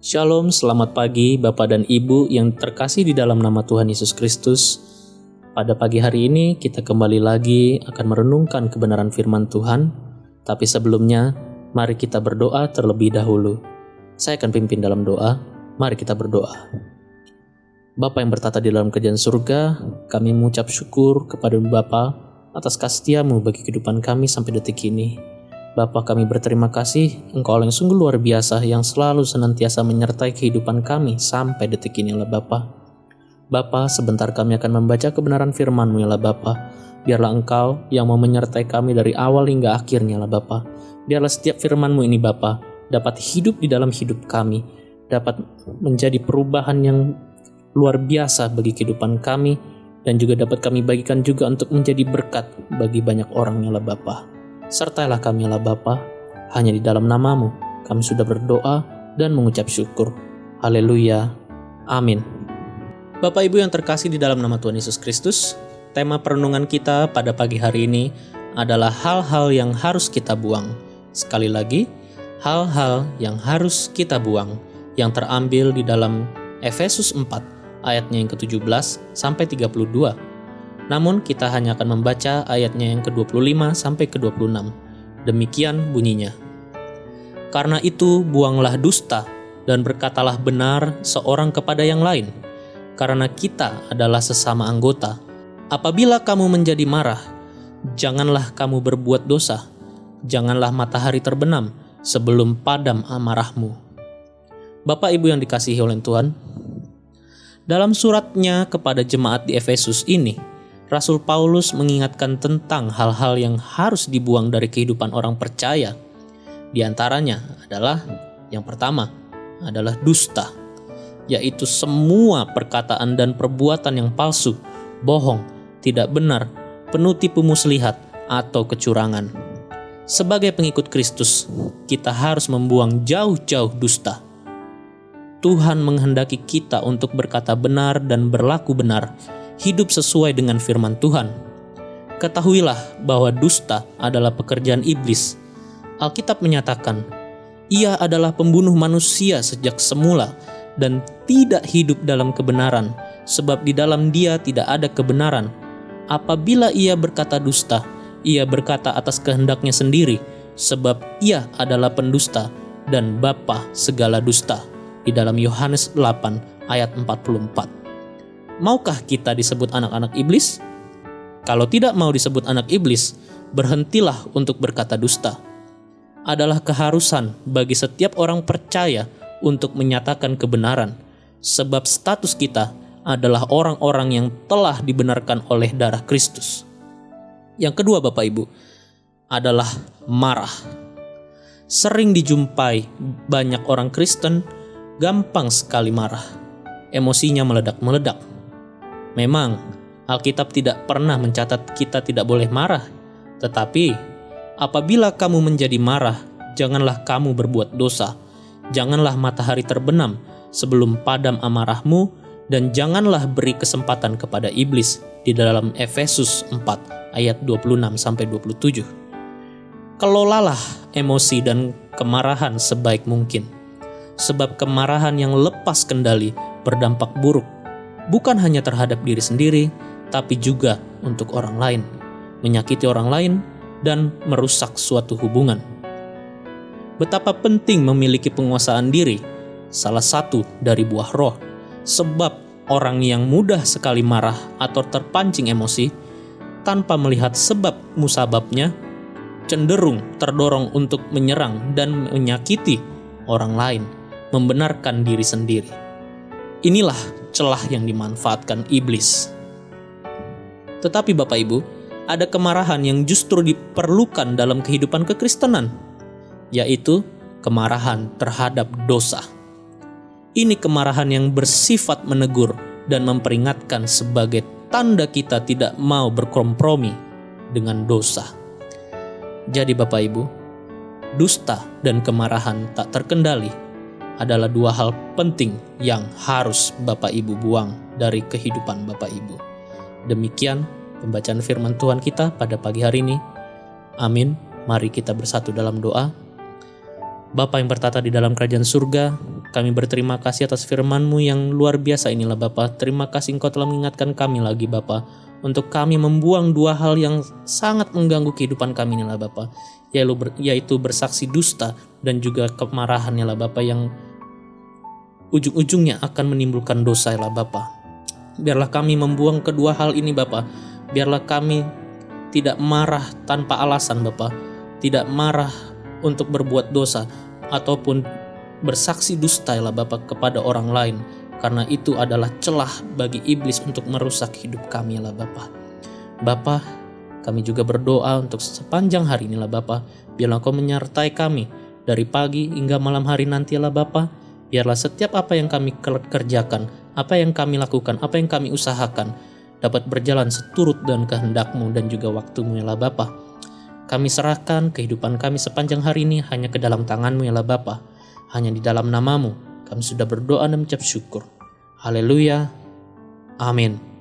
Shalom, selamat pagi Bapak dan Ibu yang terkasih di dalam nama Tuhan Yesus Kristus. Pada pagi hari ini kita kembali lagi akan merenungkan kebenaran firman Tuhan. Tapi sebelumnya, mari kita berdoa terlebih dahulu. Saya akan pimpin dalam doa, mari kita berdoa. Bapa yang bertata di dalam kerajaan surga, kami mengucap syukur kepada Bapa atas kasih-Mu bagi kehidupan kami sampai detik ini. Bapa, kami berterima kasih, Engkau yang sungguh luar biasa yang selalu senantiasa menyertai kehidupan kami sampai detik ini lah Bapa. Bapa, sebentar kami akan membaca kebenaran firman-Mu ya Bapa. Biarlah Engkau yang mau menyertai kami dari awal hingga akhirnya lah Bapa. Biarlah setiap firman-Mu ini Bapa dapat hidup di dalam hidup kami, dapat menjadi perubahan yang luar biasa bagi kehidupan kami, dan juga dapat kami bagikan juga untuk menjadi berkat bagi banyak orang ya Bapa. Sertailah kami Allah Bapa, hanya di dalam nama-Mu kami sudah berdoa dan mengucap syukur. Haleluya. Amin. Bapak Ibu yang terkasih di dalam nama Tuhan Yesus Kristus, tema perenungan kita pada pagi hari ini adalah hal-hal yang harus kita buang. Sekali lagi, hal-hal yang harus kita buang, yang terambil di dalam Efesus 4 ayatnya yang ke-17 sampai 32. Namun kita hanya akan membaca ayatnya yang ke-25 sampai ke-26. Demikian bunyinya. Karena itu buanglah dusta dan berkatalah benar seorang kepada yang lain, karena kita adalah sesama anggota. Apabila kamu menjadi marah, janganlah kamu berbuat dosa. Janganlah matahari terbenam sebelum padam amarahmu. Bapak Ibu yang dikasihi oleh Tuhan, dalam suratnya kepada jemaat di Efesus ini, Rasul Paulus mengingatkan tentang hal-hal yang harus dibuang dari kehidupan orang percaya. Di antaranya adalah, yang pertama adalah dusta, yaitu semua perkataan dan perbuatan yang palsu, bohong, tidak benar, penuh tipu muslihat, atau kecurangan. Sebagai pengikut Kristus, kita harus membuang jauh-jauh dusta. Tuhan menghendaki kita untuk berkata benar dan berlaku benar, hidup sesuai dengan firman Tuhan. Ketahuilah bahwa dusta adalah pekerjaan iblis. Alkitab menyatakan, ia adalah pembunuh manusia sejak semula dan tidak hidup dalam kebenaran, sebab di dalam dia tidak ada kebenaran. Apabila ia berkata dusta, ia berkata atas kehendaknya sendiri, sebab ia adalah pendusta dan bapa segala dusta. Di dalam Yohanes 8 ayat 44. Maukah kita disebut anak-anak iblis? Kalau tidak mau disebut anak iblis, berhentilah untuk berkata dusta. Adalah keharusan bagi setiap orang percaya untuk menyatakan kebenaran, sebab status kita adalah orang-orang yang telah dibenarkan oleh darah Kristus. Yang kedua Bapak Ibu, adalah marah. Sering dijumpai banyak orang Kristen gampang sekali marah. Emosinya meledak-meledak. Memang, Alkitab tidak pernah mencatat kita tidak boleh marah. Tetapi, apabila kamu menjadi marah, janganlah kamu berbuat dosa. Janganlah matahari terbenam sebelum padam amarahmu, dan janganlah beri kesempatan kepada iblis. Di dalam Efesus 4 ayat 26-27. Kelolalah emosi dan kemarahan sebaik mungkin. Sebab kemarahan yang lepas kendali berdampak buruk, bukan hanya terhadap diri sendiri, tapi juga untuk orang lain, menyakiti orang lain, dan merusak suatu hubungan. Betapa penting memiliki penguasaan diri, salah satu dari buah roh, sebab orang yang mudah sekali marah atau terpancing emosi, tanpa melihat sebab musababnya, cenderung terdorong untuk menyerang dan menyakiti orang lain, membenarkan diri sendiri. Inilah celah yang dimanfaatkan iblis. Tetapi Bapak Ibu, ada kemarahan yang justru diperlukan dalam kehidupan kekristenan, yaitu kemarahan terhadap dosa. Ini kemarahan yang bersifat menegur dan memperingatkan sebagai tanda kita tidak mau berkompromi dengan dosa. Jadi Bapak Ibu, dusta dan kemarahan tak terkendali adalah dua hal penting yang harus Bapak Ibu buang dari kehidupan Bapak Ibu. Demikian pembacaan firman Tuhan kita pada pagi hari ini. Amin. Mari kita bersatu dalam doa. Bapa yang bertata di dalam kerajaan surga, kami berterima kasih atas firman-Mu yang luar biasa inilah Bapa. Terima kasih Engkau telah mengingatkan kami lagi Bapa, untuk kami membuang dua hal yang sangat mengganggu kehidupan kami inilah Bapa, yaitu bersaksi dusta dan juga kemarahan inilah Bapa, yang ujung-ujungnya akan menimbulkan dosa inilah Bapa. Biarlah kami membuang kedua hal ini Bapa. Biarlah kami tidak marah tanpa alasan Bapa, tidak marah untuk berbuat dosa ataupun bersaksi dusta ya Bapa kepada orang lain, karena itu adalah celah bagi iblis untuk merusak hidup kami ya Bapa. Bapa, kami juga berdoa untuk sepanjang hari inilah Bapa, biarlah Kau menyertai kami dari pagi hingga malam hari nanti ya Bapa. Biarlah setiap apa yang kami kerjakan, apa yang kami lakukan, apa yang kami usahakan dapat berjalan seturut dan kehendak-Mu dan juga waktu-Mu ya Bapa. Kami serahkan kehidupan kami sepanjang hari ini hanya ke dalam tangan-Mu ya Bapa. Hanya di dalam nama-Mu kami sudah berdoa dan mengucap syukur. Haleluya. Amin.